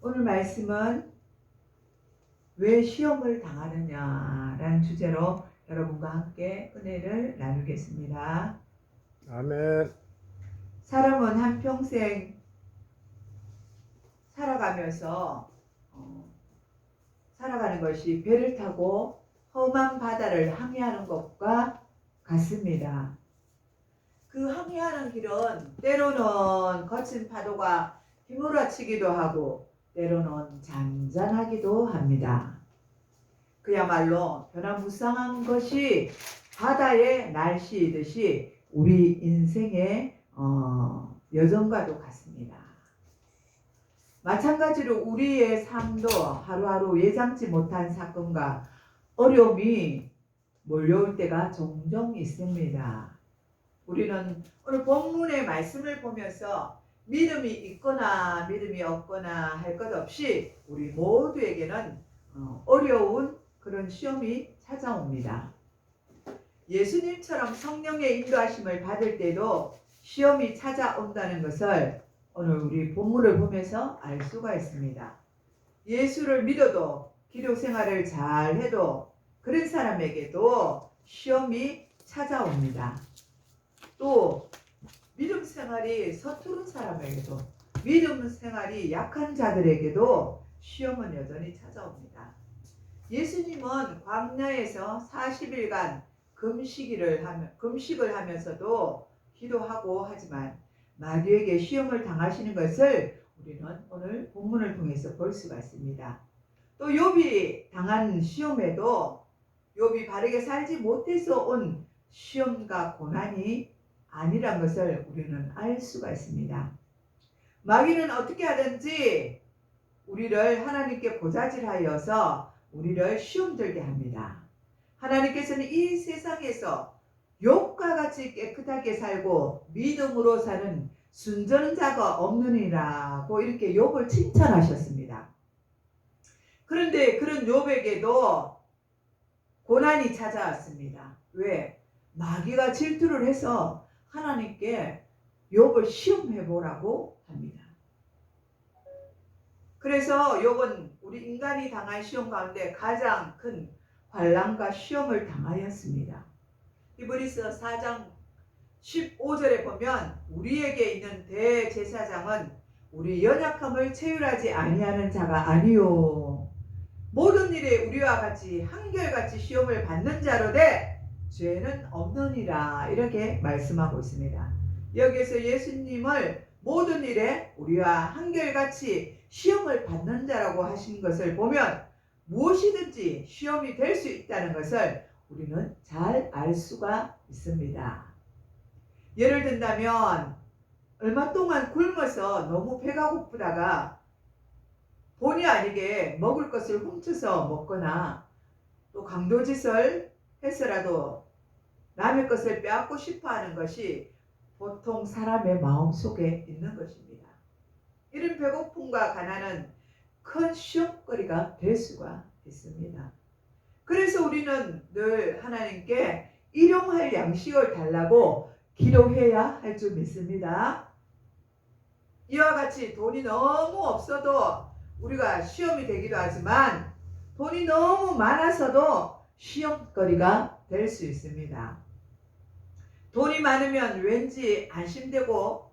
오늘 말씀은 왜 시험을 당하느냐라는 주제로 여러분과 함께 은혜를 나누겠습니다. 아멘. 사람은 한평생 살아가면서 살아가는 것이 배를 타고 험한 바다를 항해하는 것과 같습니다. 그 항해하는 길은 때로는 거친 파도가 휘몰아치기도 하고 때로는 잔잔하기도 합니다. 그야말로 변화무쌍한 것이 바다의 날씨이듯이 우리 인생의 여정과도 같습니다. 마찬가지로 우리의 삶도 하루하루 예상치 못한 사건과 어려움이 몰려올 때가 종종 있습니다. 우리는 오늘 본문의 말씀을 보면서 믿음이 있거나 믿음이 없거나 할 것 없이 우리 모두에게는 어려운 그런 시험이 찾아옵니다. 예수님처럼 성령의 인도하심을 받을 때도 시험이 찾아온다는 것을 오늘 우리 본문을 보면서 알 수가 있습니다. 예수를 믿어도 기도 생활을 잘 해도 그런 사람에게도 시험이 찾아옵니다. 또 믿음 생활이 서투른 사람에게도 믿음 생활이 약한 자들에게도 시험은 여전히 찾아옵니다. 예수님은 광야에서 40일간 금식을 하면서도 기도하고 하지만 마귀에게 시험을 당하시는 것을 우리는 오늘 본문을 통해서 볼 수가 있습니다. 또 욥이 당한 시험에도 욥이 바르게 살지 못해서 온 시험과 고난이 아니란 것을 우리는 알 수가 있습니다. 마귀는 어떻게 하든지 우리를 하나님께 고자질하여서 우리를 시험 들게 합니다. 하나님께서는 이 세상에서 욥과 같이 깨끗하게 살고 믿음으로 사는 순전한 자가 없느니라고 이렇게 욥을 칭찬하셨습니다. 그런데 그런 욥에게도 고난이 찾아왔습니다. 왜? 마귀가 질투를 해서 하나님께 욥을 시험해보라고 합니다. 그래서 욥은 우리 인간이 당한 시험 가운데 가장 큰 환난과 시험을 당하였습니다. 히브리서 4장 15절에 보면 우리에게 있는 대제사장은 우리 연약함을 체휼하지 아니하는 자가 아니요 모든 일에 우리와 같이 한결같이 시험을 받는 자로되 죄는 없느니라 이렇게 말씀하고 있습니다. 여기서 예수님을 모든 일에 우리와 한결같이 시험을 받는 자라고 하신 것을 보면 무엇이든지 시험이 될 수 있다는 것을 우리는 잘 알 수가 있습니다. 예를 든다면 얼마 동안 굶어서 너무 배가 고프다가 본의 아니게 먹을 것을 훔쳐서 먹거나 또 강도짓을 해서라도 남의 것을 빼앗고 싶어하는 것이 보통 사람의 마음속에 있는 것입니다. 이런 배고픔과 가난은 큰 시험거리가 될 수가 있습니다. 그래서 우리는 늘 하나님께 일용할 양식을 달라고 기도해야 할 줄 믿습니다. 이와 같이 돈이 너무 없어도 우리가 시험이 되기도 하지만 돈이 너무 많아서도 시험거리가 될 수 있습니다. 돈이 많으면 왠지 안심되고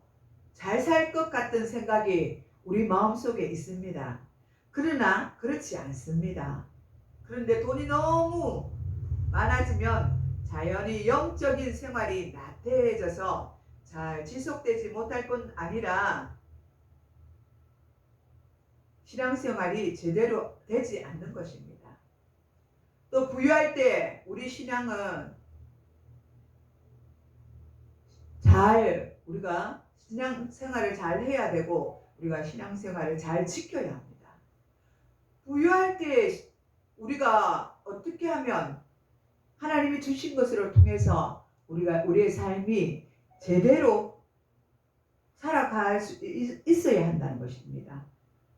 잘 살 것 같은 생각이 우리 마음속에 있습니다. 그러나 그렇지 않습니다. 그런데 돈이 너무 많아지면 자연히 영적인 생활이 나태해져서 잘 지속되지 못할 뿐 아니라 신앙생활이 제대로 되지 않는 것입니다. 또 부유할 때 우리 신앙은 우리가 신앙생활을 잘 해야 되고 우리가 신앙생활을 잘 지켜야 합니다. 부유할 때 우리가 어떻게 하면 하나님이 주신 것을 통해서 우리의 삶이 제대로 살아갈 수 있어야 한다는 것입니다.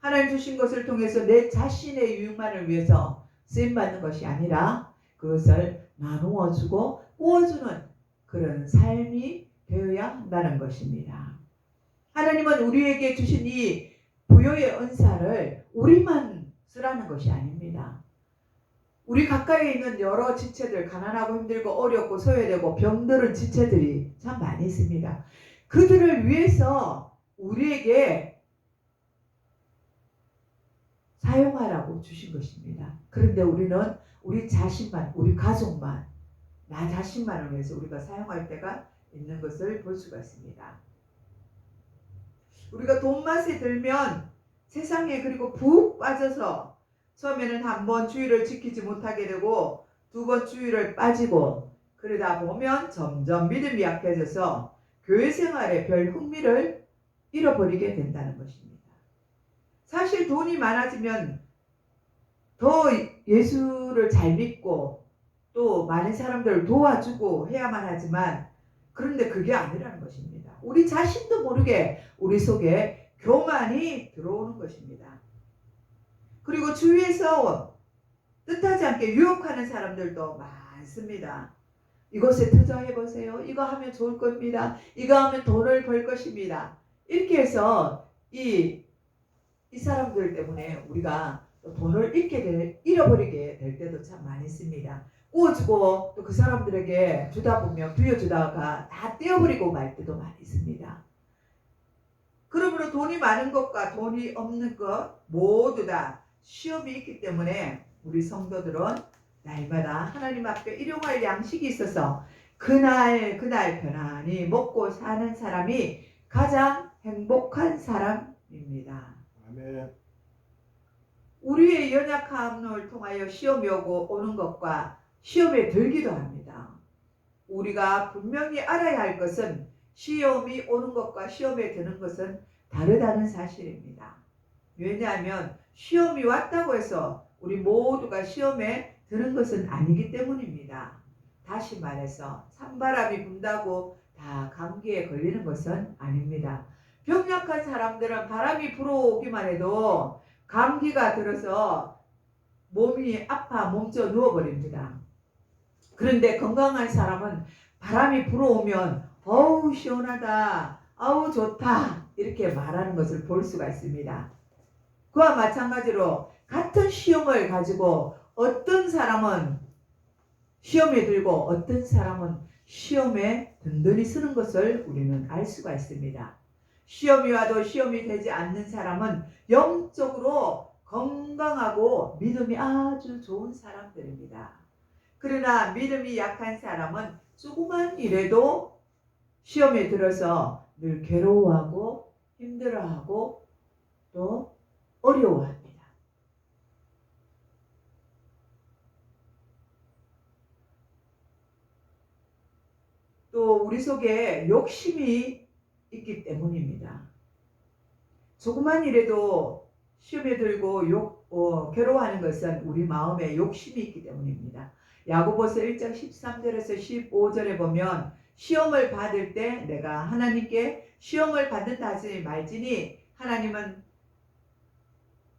하나님 주신 것을 통해서 내 자신의 유익만을 위해서 쓰임받는 것이 아니라 그것을 나누어 주고 구워주는 그런 삶이 되어야 한다는 것입니다. 하나님은 우리에게 주신 이 부여의 은사를 우리만 쓰라는 것이 아닙니다. 우리 가까이에 있는 여러 지체들, 가난하고 힘들고 어렵고 소외되고 병들은 지체들이 참 많이 있습니다. 그들을 위해서 우리에게 사용하라고 주신 것입니다. 그런데 우리는 우리 자신만, 우리 가족만, 나 자신만을 위해서 우리가 사용할 때가 있는 것을 볼 수가 있습니다. 우리가 돈 맛에 들면 세상에 그리고 푹 빠져서 처음에는 한 번 주의를 지키지 못하게 되고 두 번 주의를 빠지고 그러다 보면 점점 믿음이 약해져서 교회 생활에 별 흥미를 잃어버리게 된다는 것입니다. 사실 돈이 많아지면 더 예수를 잘 믿고 또 많은 사람들을 도와주고 해야만 하지만 그런데 그게 아니라는 것입니다. 우리 자신도 모르게 우리 속에 교만이 들어오는 것입니다. 그리고 주위에서 뜻하지 않게 유혹하는 사람들도 많습니다. 이것에 투자해보세요. 이거 하면 좋을 겁니다. 이거 하면 돈을 벌 것입니다. 이렇게 해서 이 사람들 때문에 우리가 돈을 잃어버리게 될 때도 참 많이 있습니다. 구워주고 또 그 사람들에게 주다 보면 부여주다가 다 떼어버리고 말 때도 많이 있습니다. 그러므로 돈이 많은 것과 돈이 없는 것 모두 다 시험이 있기 때문에 우리 성도들은 날마다 하나님 앞에 일용할 양식이 있어서 그날 편안히 먹고 사는 사람이 가장 행복한 사람입니다. 아멘. 우리의 연약함을 통하여 시험이 오는 것과 시험에 들기도 합니다. 우리가 분명히 알아야 할 것은 시험이 오는 것과 시험에 드는 것은 다르다는 사실입니다. 왜냐하면 시험이 왔다고 해서 우리 모두가 시험에 드는 것은 아니기 때문입니다. 다시 말해서 찬바람이 분다고 다 감기에 걸리는 것은 아닙니다. 병약한 사람들은 바람이 불어오기만 해도 감기가 들어서 몸이 아파 몸져 누워버립니다. 그런데 건강한 사람은 바람이 불어오면 어우 시원하다, 아우 좋다 이렇게 말하는 것을 볼 수가 있습니다. 그와 마찬가지로 같은 시험을 가지고 어떤 사람은 시험에 들고 어떤 사람은 시험에 든든히 쓰는 것을 우리는 알 수가 있습니다. 시험이 와도 시험이 되지 않는 사람은 영적으로 건강하고 믿음이 아주 좋은 사람들입니다. 그러나 믿음이 약한 사람은 조그만 일에도 시험에 들어서 늘 괴로워하고 힘들어하고 또 어려워합니다. 또 우리 속에 욕심이 있기 때문입니다. 조그만 일에도 시험에 들고 괴로워하는 것은 우리 마음에 욕심이 있기 때문입니다. 야고보서 1장 13절에서 15절에 보면 시험을 받을 때 내가 하나님께 시험을 받는다 하지 말지니 하나님은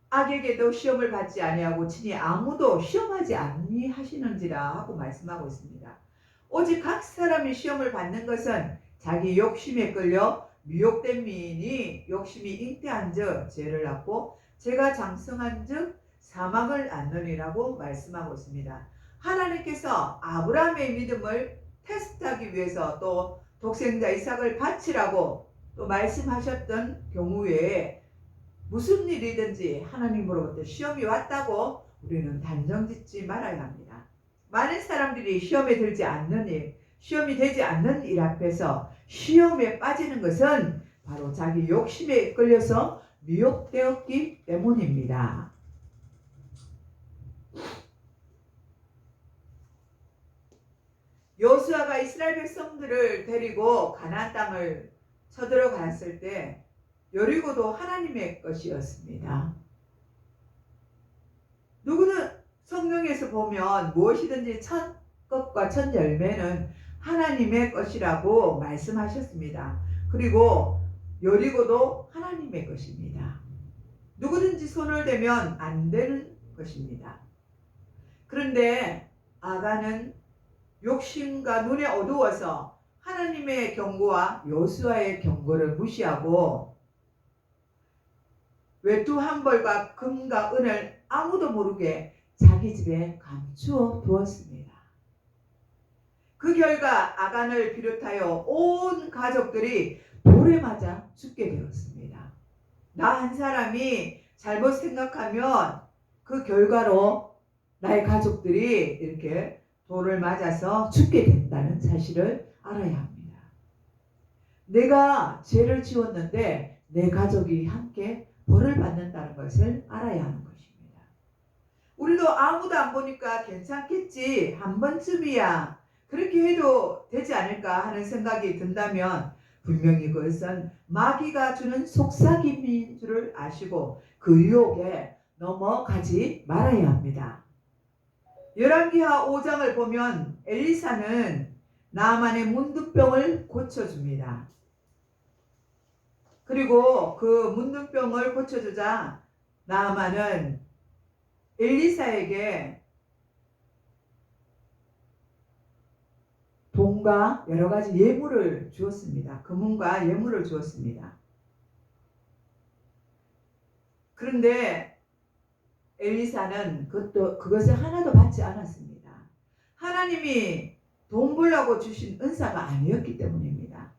악에게도 시험을 받지 아니하고 친히 아무도 시험하지 아니하시는지라 하고 말씀하고 있습니다. 오직 각 사람이 시험을 받는 것은 자기 욕심에 끌려 미혹된 미인이 욕심이 잉태한즉 죄를 낳고 죄가 장성한즉 사망을 낳느니라고 말씀하고 있습니다. 하나님께서 아브라함의 믿음을 테스트하기 위해서 또 독생자 이삭을 바치라고 또 말씀하셨던 경우에 무슨 일이든지 하나님으로부터 시험이 왔다고 우리는 단정짓지 말아야 합니다. 많은 사람들이 시험에 들지 않는 일, 시험이 되지 않는 일 앞에서 시험에 빠지는 것은 바로 자기 욕심에 끌려서 미혹되었기 때문입니다. 여호수아가 이스라엘 백성들을 데리고 가나안 땅을 쳐들어갔을 때 여리고도 하나님의 것이었습니다. 누구는 성경에서 보면 무엇이든지 첫 것과 첫 열매는 하나님의 것이라고 말씀하셨습니다. 그리고 여리고도 하나님의 것입니다. 누구든지 손을 대면 안 되는 것입니다. 그런데 아간은 욕심과 눈에 어두워서 하나님의 경고와 여호수아의 경고를 무시하고 외투 한 벌과 금과 은을 아무도 모르게 자기 집에 감추어 두었습니다. 그 결과 아간을 비롯하여 온 가족들이 돌에 맞아 죽게 되었습니다. 나 한 사람이 잘못 생각하면 그 결과로 나의 가족들이 이렇게 돌을 맞아서 죽게 된다는 사실을 알아야 합니다. 내가 죄를 지었는데 내 가족이 함께 벌을 받는다는 것을 알아야 하는 것입니다. 우리도 아무도 안 보니까 괜찮겠지, 한 번쯤이야, 그렇게 해도 되지 않을까 하는 생각이 든다면 분명히 그것은 마귀가 주는 속삭임인 줄을 아시고 그 유혹에 넘어가지 말아야 합니다. 열왕기하 5장을 보면 엘리사는 나아만의 문둥병을 고쳐줍니다. 그리고 그 문둥병을 고쳐주자 나아만은 엘리사에게 돈과 여러 가지 예물을 주었습니다. 금은과 예물을 주었습니다. 그런데 엘리사는 그것을 하나도 받지 않았습니다. 하나님이 돈 벌라고 주신 은사가 아니었기 때문입니다.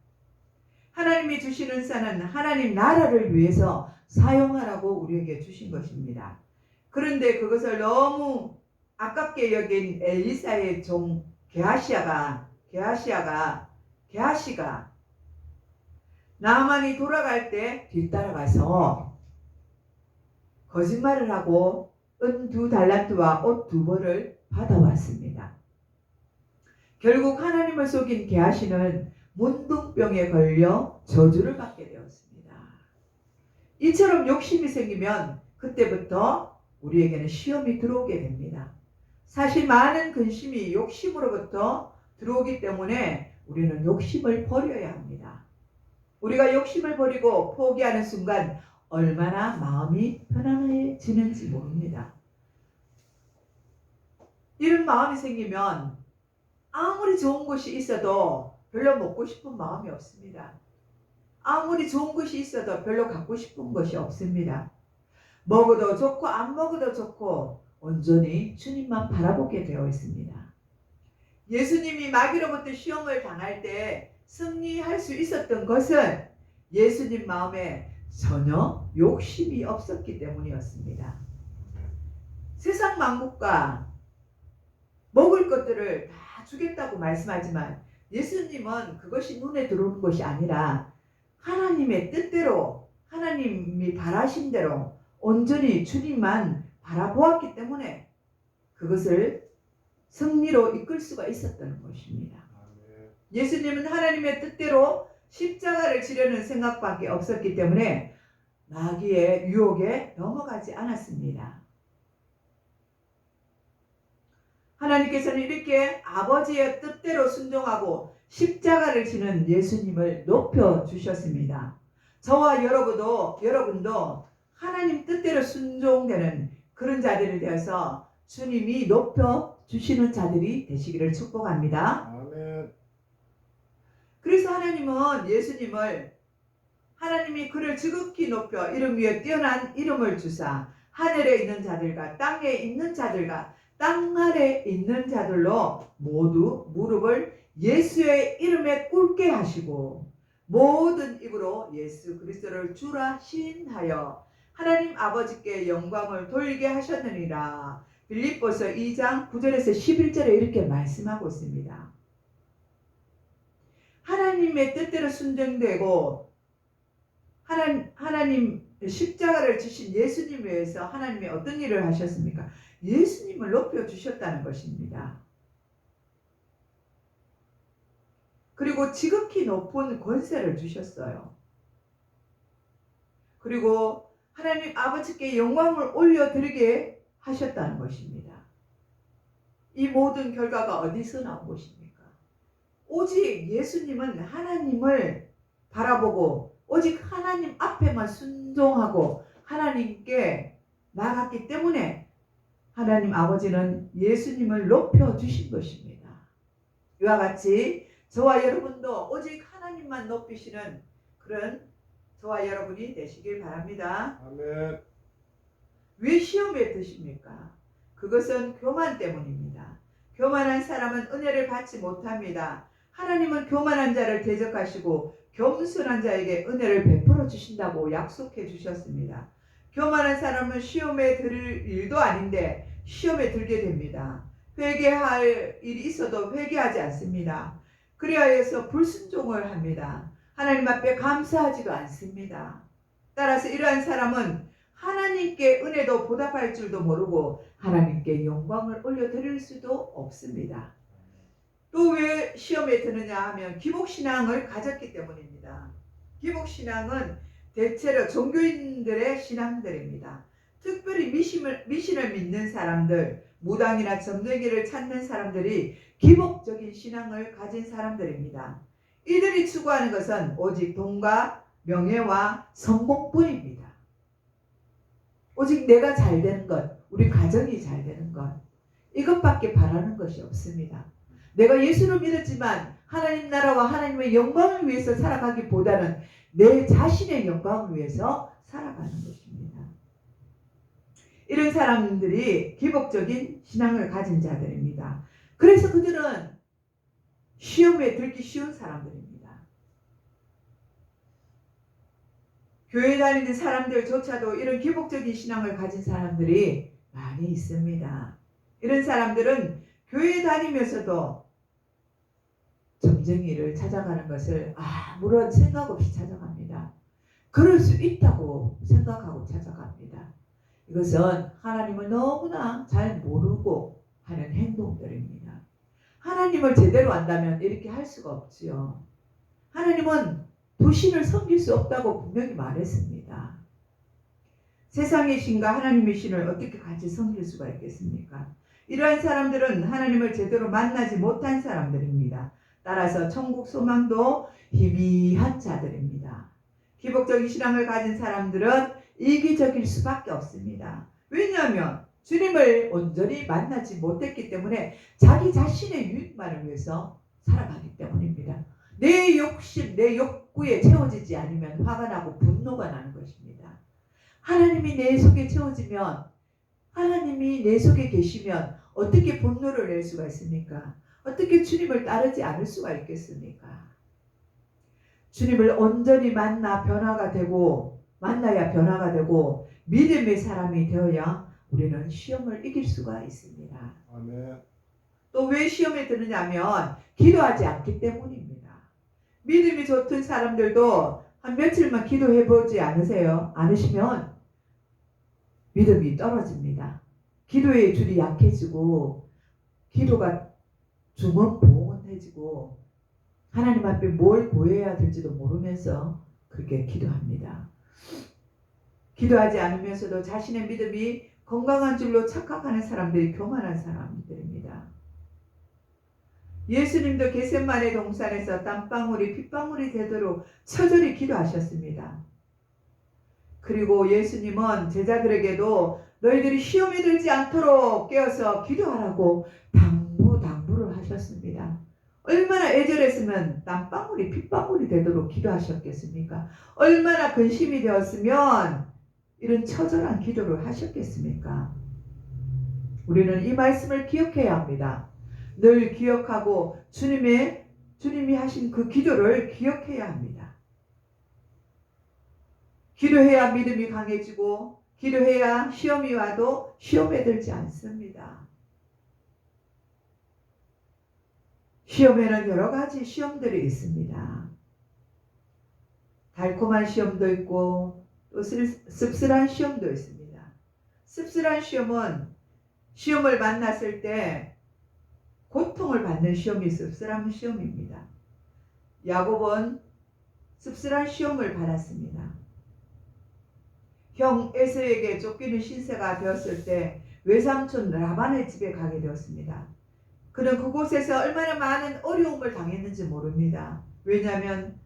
하나님이 주신 은사는 하나님 나라를 위해서 사용하라고 우리에게 주신 것입니다. 그런데 그것을 너무 아깝게 여긴 엘리사의 종 게하시가 나아만이 돌아갈 때 뒤따라가서 거짓말을 하고 은 2달란트와 옷 2벌을 받아왔습니다. 결국 하나님을 속인 게하시는 문둥병에 걸려 저주를 받게 되었습니다. 이처럼 욕심이 생기면 그때부터 우리에게는 시험이 들어오게 됩니다. 사실 많은 근심이 욕심으로부터 들어오기 때문에 우리는 욕심을 버려야 합니다. 우리가 욕심을 버리고 포기하는 순간 얼마나 마음이 편안해지는지 모릅니다. 이런 마음이 생기면 아무리 좋은 것이 있어도 별로 먹고 싶은 마음이 없습니다. 아무리 좋은 것이 있어도 별로 갖고 싶은 것이 없습니다. 먹어도 좋고 안 먹어도 좋고 온전히 주님만 바라보게 되어 있습니다. 예수님이 마귀로부터 시험을 당할 때 승리할 수 있었던 것은 예수님 마음에 전혀 욕심이 없었기 때문이었습니다. 세상 만국과 먹을 것들을 다 주겠다고 말씀하지만 예수님은 그것이 눈에 들어오는 것이 아니라 하나님의 뜻대로 하나님이 바라신 대로 온전히 주님만 바라보았기 때문에 그것을 승리로 이끌 수가 있었던 것입니다. 예수님은 하나님의 뜻대로 십자가를 지려는 생각밖에 없었기 때문에 마귀의 유혹에 넘어가지 않았습니다. 하나님께서는 이렇게 아버지의 뜻대로 순종하고 십자가를 지는 예수님을 높여주셨습니다. 저와 여러분도 하나님 뜻대로 순종되는 그런 자들이 되어서 주님이 높여주시는 자들이 되시기를 축복합니다. 아멘. 그래서 하나님은 예수님을 하나님이 그를 지극히 높여 이름 위에 뛰어난 이름을 주사 하늘에 있는 자들과 땅에 있는 자들과 땅 아래 있는 자들로 모두 무릎을 예수의 이름에 꿇게 하시고 모든 입으로 예수 그리스도를 주라 시인하여 하나님 아버지께 영광을 돌리게 하셨느니라. 빌립보서 2장 9절에서 11절에 이렇게 말씀하고 있습니다. 하나님의 뜻대로 순종되고 하나님 십자가를 지신 예수님 외에서 하나님이 어떤 일을 하셨습니까? 예수님을 높여주셨다는 것입니다. 그리고 지극히 높은 권세를 주셨어요. 그리고 하나님 아버지께 영광을 올려드리게 하셨다는 것입니다. 이 모든 결과가 어디서 나온 것입니까? 오직 예수님은 하나님을 바라보고 오직 하나님 앞에만 순종하고 하나님께 나갔기 때문에 하나님 아버지는 예수님을 높여주신 것입니다. 이와 같이 저와 여러분도 오직 하나님만 높이시는 그런 저와 여러분이 되시길 바랍니다. 아멘. 왜 시험에 드십니까? 그것은 교만 때문입니다. 교만한 사람은 은혜를 받지 못합니다. 하나님은 교만한 자를 대적하시고 겸손한 자에게 은혜를 베풀어 주신다고 약속해 주셨습니다. 교만한 사람은 시험에 들 일도 아닌데 시험에 들게 됩니다. 회개할 일이 있어도 회개하지 않습니다. 그리하여서 불순종을 합니다. 하나님 앞에 감사하지도 않습니다. 따라서 이러한 사람은 하나님께 은혜도 보답할 줄도 모르고 하나님께 영광을 올려드릴 수도 없습니다. 또 왜 시험에 드느냐 하면 기복신앙을 가졌기 때문입니다. 기복신앙은 대체로 종교인들의 신앙들입니다. 특별히 미신을 믿는 사람들, 무당이나 점쟁이를 찾는 사람들이 기복적인 신앙을 가진 사람들입니다. 이들이 추구하는 것은 오직 돈과 명예와 성공뿐입니다. 오직 내가 잘 되는 것, 우리 가정이 잘 되는 것, 이것밖에 바라는 것이 없습니다. 내가 예수를 믿었지만 하나님 나라와 하나님의 영광을 위해서 살아가기보다는 내 자신의 영광을 위해서 살아가는 것입니다. 이런 사람들이 기복적인 신앙을 가진 자들입니다. 그래서 그들은 시험에 들기 쉬운 사람들입니다. 교회 다니는 사람들조차도 이런 기복적인 신앙을 가진 사람들이 많이 있습니다. 이런 사람들은 교회 다니면서도 점쟁이를 찾아가는 것을 아무런 생각 없이 찾아갑니다. 그럴 수 있다고 생각하고 찾아갑니다. 이것은 하나님을 너무나 잘 모르고 하는 행동들입니다. 하나님을 제대로 안다면 이렇게 할 수가 없지요. 하나님은 부신을 섬길 수 없다고 분명히 말했습니다. 세상의 신과 하나님의 신을 어떻게 같이 섬길 수가 있겠습니까? 이러한 사람들은 하나님을 제대로 만나지 못한 사람들입니다. 따라서 천국 소망도 희미한 자들입니다. 기복적인 신앙을 가진 사람들은 이기적일 수밖에 없습니다. 왜냐하면 주님을 온전히 만나지 못했기 때문에 자기 자신의 유익만을 위해서 살아가기 때문입니다. 내 욕심, 내 욕구에 채워지지 않으면 화가 나고 분노가 나는 것입니다. 하나님이 내 속에 채워지면, 하나님이 내 속에 계시면 어떻게 분노를 낼 수가 있습니까? 어떻게 주님을 따르지 않을 수가 있겠습니까? 주님을 온전히 만나야 변화가 되고 믿음의 사람이 되어야 우리는 시험을 이길 수가 있습니다. 아멘. 또 왜 시험에 드느냐면 기도하지 않기 때문입니다. 믿음이 좋던 사람들도 한 며칠만 기도해보지 않으시면 믿음이 떨어집니다. 기도의 줄이 약해지고 기도가 중언부언해지고 하나님 앞에 뭘 구해야 될지도 모르면서 그렇게 기도합니다. 기도하지 않으면서도 자신의 믿음이 건강한 줄로 착각하는 사람들이 교만한 사람들입니다. 예수님도 겟세마네 동산에서 땀방울이 핏방울이 되도록 처절히 기도하셨습니다. 그리고 예수님은 제자들에게도 너희들이 시험에 들지 않도록 깨어서 기도하라고 당부를 하셨습니다. 얼마나 애절했으면 땀방울이 핏방울이 되도록 기도하셨겠습니까? 얼마나 근심이 되었으면 이런 처절한 기도를 하셨겠습니까? 우리는 이 말씀을 기억해야 합니다. 늘 기억하고 주님이 하신 그 기도를 기억해야 합니다. 기도해야 믿음이 강해지고 기도해야 시험이 와도 시험에 들지 않습니다. 시험에는 여러 가지 시험들이 있습니다. 달콤한 시험도 있고 또 씁쓸한 시험도 있습니다. 씁쓸한 시험은 시험을 만났을 때 고통을 받는 시험이 씁쓸한 시험입니다. 야곱은 씁쓸한 시험을 받았습니다. 형 에서에게 쫓기는 신세가 되었을 때 외삼촌 라반의 집에 가게 되었습니다. 그는 그곳에서 얼마나 많은 어려움을 당했는지 모릅니다. 왜냐하면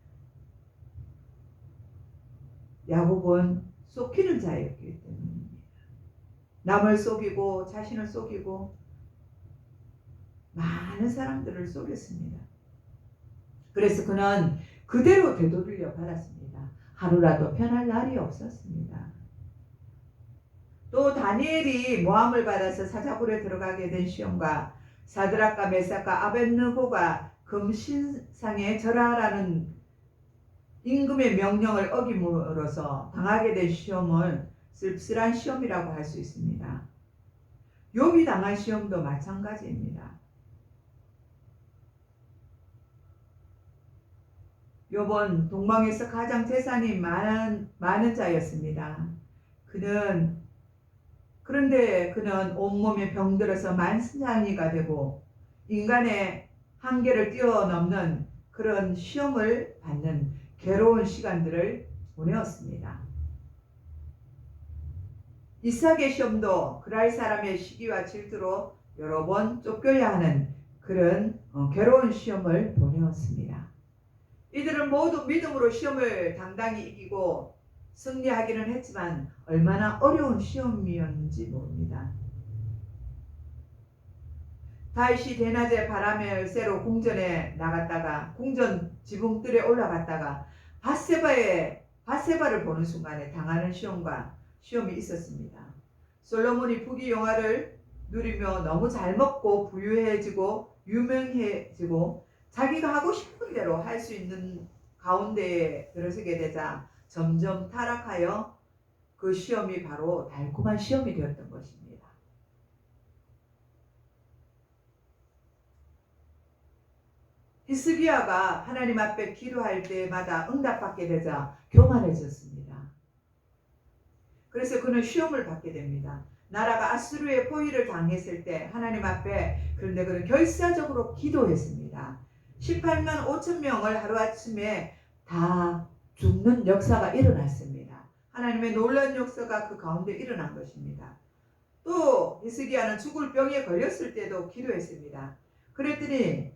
야곱은 속이는 자였기 때문입니다. 남을 속이고 자신을 속이고 많은 사람들을 속였습니다. 그래서 그는 그대로 되돌려 받았습니다. 하루라도 편할 날이 없었습니다. 또 다니엘이 모함을 받아서 사자굴에 들어가게 된 시험과 사드락과 메삭과 아벳느고가 금신상에 절하라는 임금의 명령을 어김으로써 당하게 된 시험을 씁쓸한 시험이라고 할 수 있습니다. 욥이 당한 시험도 마찬가지입니다. 욥은 동방에서 가장 재산이 많은 자였습니다. 그런데 그는 온몸에 병들어서 만신창이가 되고 인간의 한계를 뛰어넘는 그런 시험을 받는 괴로운 시간들을 보내었습니다. 이삭의 시험도 그랄 사람의 시기와 질투로 여러 번 쫓겨야 하는 그런 괴로운 시험을 보내었습니다. 이들은 모두 믿음으로 시험을 당당히 이기고 승리하기는 했지만 얼마나 어려운 시험이었는지 모릅니다. 다윗이 대낮에 바람을 쐬러 궁전에 나갔다가 궁전 지붕들에 올라갔다가 밧세바를 보는 순간에 당하는 시험이 있었습니다. 솔로몬이 부귀 영화를 누리며 너무 잘 먹고 부유해지고 유명해지고 자기가 하고 싶은 대로 할 수 있는 가운데에 들어서게 되자 점점 타락하여 그 시험이 바로 달콤한 시험이 되었던 것입니다. 히스기야가 하나님 앞에 기도할 때마다 응답받게 되자 교만해졌습니다. 그래서 그는 시험을 받게 됩니다. 나라가 아수르의 포위를 당했을 때 하나님 앞에 그런데 그는 결사적으로 기도했습니다. 18만 5천 명을 하루아침에 다 죽는 역사가 일어났습니다. 하나님의 놀라운 역사가 그 가운데 일어난 것입니다. 또 히스기야는 죽을 병에 걸렸을 때도 기도했습니다. 그랬더니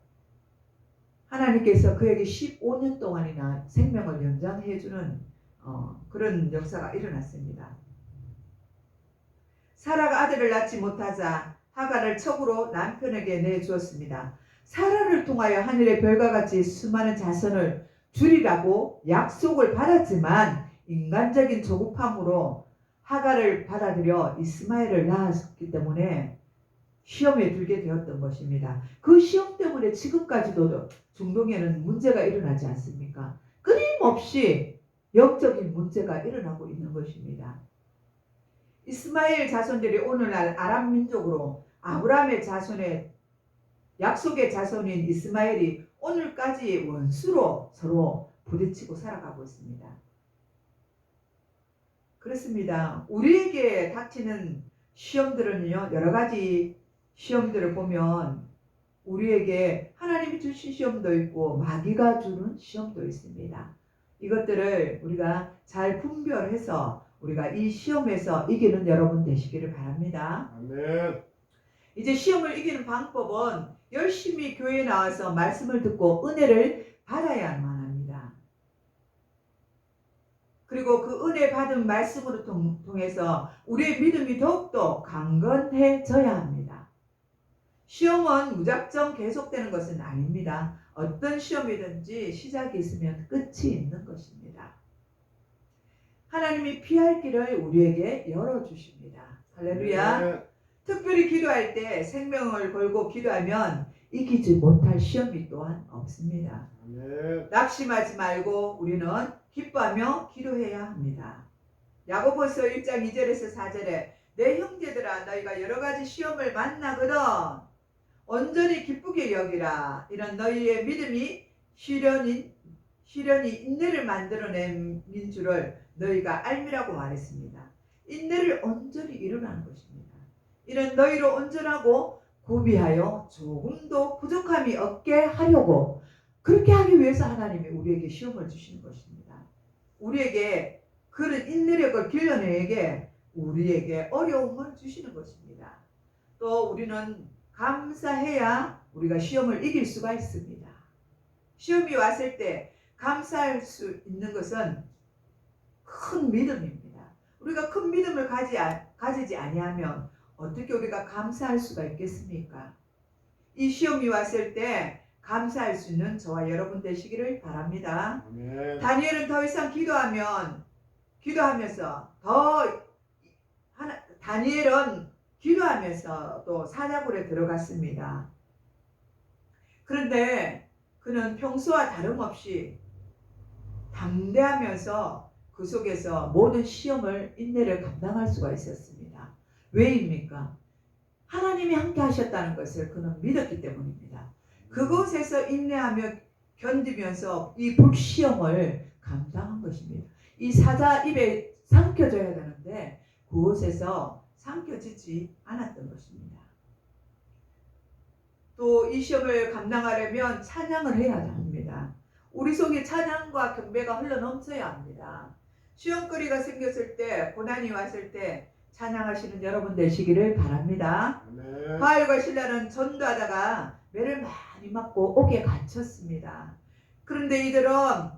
하나님께서 그에게 15년 동안이나 생명을 연장해주는 그런 역사가 일어났습니다. 사라가 아들을 낳지 못하자 하갈을 척으로 남편에게 내주었습니다. 사라를 통하여 하늘의 별과 같이 수많은 자손을 주리라고 약속을 받았지만 인간적인 조급함으로 하갈을 받아들여 이스마엘을 낳았기 때문에 시험에 들게 되었던 것입니다. 그 시험 때문에 지금까지도 중동에는 문제가 일어나지 않습니까? 끊임없이 영적인 문제가 일어나고 있는 것입니다. 이스마엘 자손들이 오늘날 아람 민족으로 아브라함의 자손의 약속의 자손인 이스마엘이 오늘까지 원수로 서로 부딪히고 살아가고 있습니다. 그렇습니다. 우리에게 닥치는 시험들은요, 여러 가지 시험들을 보면 우리에게 하나님이 주신 시험도 있고 마귀가 주는 시험도 있습니다. 이것들을 우리가 잘 분별해서 우리가 이 시험에서 이기는 여러분 되시기를 바랍니다. 아멘. 이제 시험을 이기는 방법은 열심히 교회에 나와서 말씀을 듣고 은혜를 받아야만 합니다. 그리고 그 은혜 받은 말씀으로 통해서 우리의 믿음이 더욱더 강건해져야 합니다. 시험은 무작정 계속되는 것은 아닙니다. 어떤 시험이든지 시작이 있으면 끝이 있는 것입니다. 하나님이 피할 길을 우리에게 열어주십니다. 할렐루야. 네. 특별히 기도할 때 생명을 걸고 기도하면 이기지 못할 시험이 또한 없습니다. 네. 낙심하지 말고 우리는 기뻐하며 기도해야 합니다. 야고보서 1장 2절에서 4절에 내 형제들아 너희가 여러 가지 시험을 만나거든 온전히 기쁘게 여기라. 이런 너희의 믿음이 시련이 인내를 만들어낸 줄을 너희가 알미라고 말했습니다. 인내를 온전히 이루라는 것입니다. 이런 너희로 온전하고 구비하여 조금도 부족함이 없게 하려고 그렇게 하기 위해서 하나님이 우리에게 시험을 주시는 것입니다. 우리에게 그런 인내력을 길러내게 우리에게 어려움을 주시는 것입니다. 또 우리는 감사해야 우리가 시험을 이길 수가 있습니다. 시험이 왔을 때 감사할 수 있는 것은 큰 믿음입니다. 우리가 큰 믿음을 가지지 아니하면 어떻게 우리가 감사할 수가 있겠습니까? 이 시험이 왔을 때 감사할 수 있는 저와 여러분 되시기를 바랍니다. 아멘. 다니엘은 더 이상 기도하면서 다니엘은 기도하면서 또 사자굴에 들어갔습니다. 그런데 그는 평소와 다름없이 담대하면서 그 속에서 모든 시험을 인내를 감당할 수가 있었습니다. 왜입니까? 하나님이 함께 하셨다는 것을 그는 믿었기 때문입니다. 그곳에서 인내하며 견디면서 이 불시험을 감당한 것입니다. 이 사자 입에 삼켜져야 되는데 그곳에서 삼켜지지 않았던 것입니다. 또 이 시험을 감당하려면 찬양을 해야 합니다. 우리 속에 찬양과 경배가 흘러넘쳐야 합니다. 시험거리가 생겼을 때, 고난이 왔을 때 찬양하시는 여러분 되시기를 바랍니다. 아멘. 바알과 신라는 전도하다가 매를 많이 맞고 옥에 갇혔습니다. 그런데 이들은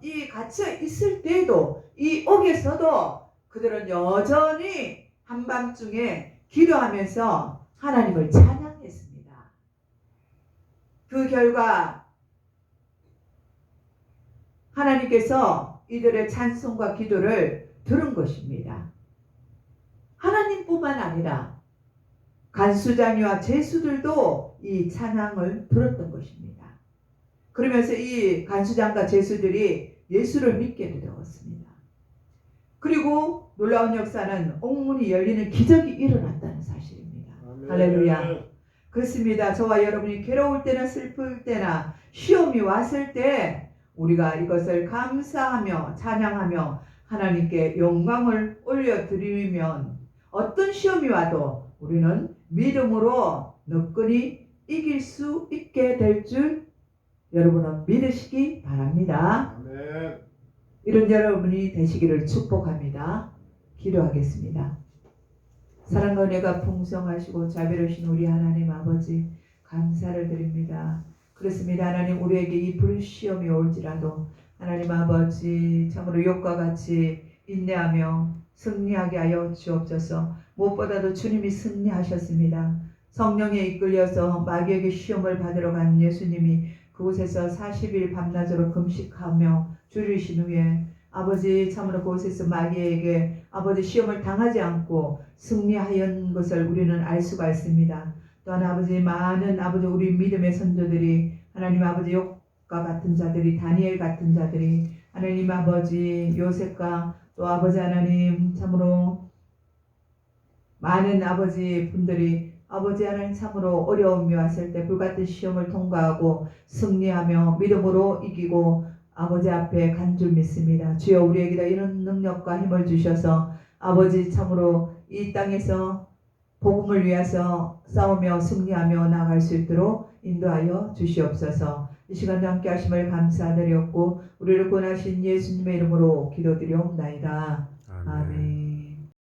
이 갇혀 있을 때에도 이 옥에서도 그들은 여전히 한밤중에 기도하면서 하나님을 찬양했습니다. 그 결과 하나님께서 이들의 찬송과 기도를 들은 것입니다. 하나님뿐만 아니라 간수장이와 제수들도 이 찬양을 들었던 것입니다. 그러면서 이 간수장과 제수들이 예수를 믿게 되었습니다. 그리고 놀라운 역사는 옥문이 열리는 기적이 일어났다는 사실입니다. 아멘. 할렐루야. 그렇습니다. 저와 여러분이 괴로울 때나 슬플 때나 시험이 왔을 때 우리가 이것을 감사하며 찬양하며 하나님께 영광을 올려드리면 어떤 시험이 와도 우리는 믿음으로 너끈히 이길 수 있게 될 줄 여러분은 믿으시기 바랍니다. 아멘. 이런 여러분이 되시기를 축복합니다. 기도하겠습니다. 사랑과 은혜가 풍성하시고 자비로우신 우리 하나님 아버지 감사를 드립니다. 그렇습니다. 하나님 우리에게 이 불시험이 올지라도 하나님 아버지 참으로 욥과 같이 인내하며 승리하게 하여 주옵소서. 무엇보다도 주님이 승리하셨습니다. 성령에 이끌려서 마귀에게 시험을 받으러 간 예수님이 그곳에서 40일 밤낮으로 금식하며 줄이신 후에 아버지 참으로 그곳에서 마귀에게 아버지 시험을 당하지 않고 승리하였는 것을 우리는 알 수가 있습니다. 또한 아버지 많은 아버지 우리 믿음의 선조들이 하나님 아버지 욥과 같은 자들이 다니엘 같은 자들이 하나님 아버지 요셉과 또 아버지 하나님 참으로 많은 아버지 분들이 아버지 하나님 참으로 어려움이 왔을 때 불같은 시험을 통과하고 승리하며 믿음으로 이기고 아버지 앞에 간 줄 믿습니다. 주여 우리에게도 이런 능력과 힘을 주셔서 아버지 참으로 이 땅에서 복음을 위해서 싸우며 승리하며 나아갈 수 있도록 인도하여 주시옵소서. 이 시간도 함께 하심을 감사드렸고 우리를 구원하신 예수님의 이름으로 기도드리옵나이다. 아멘.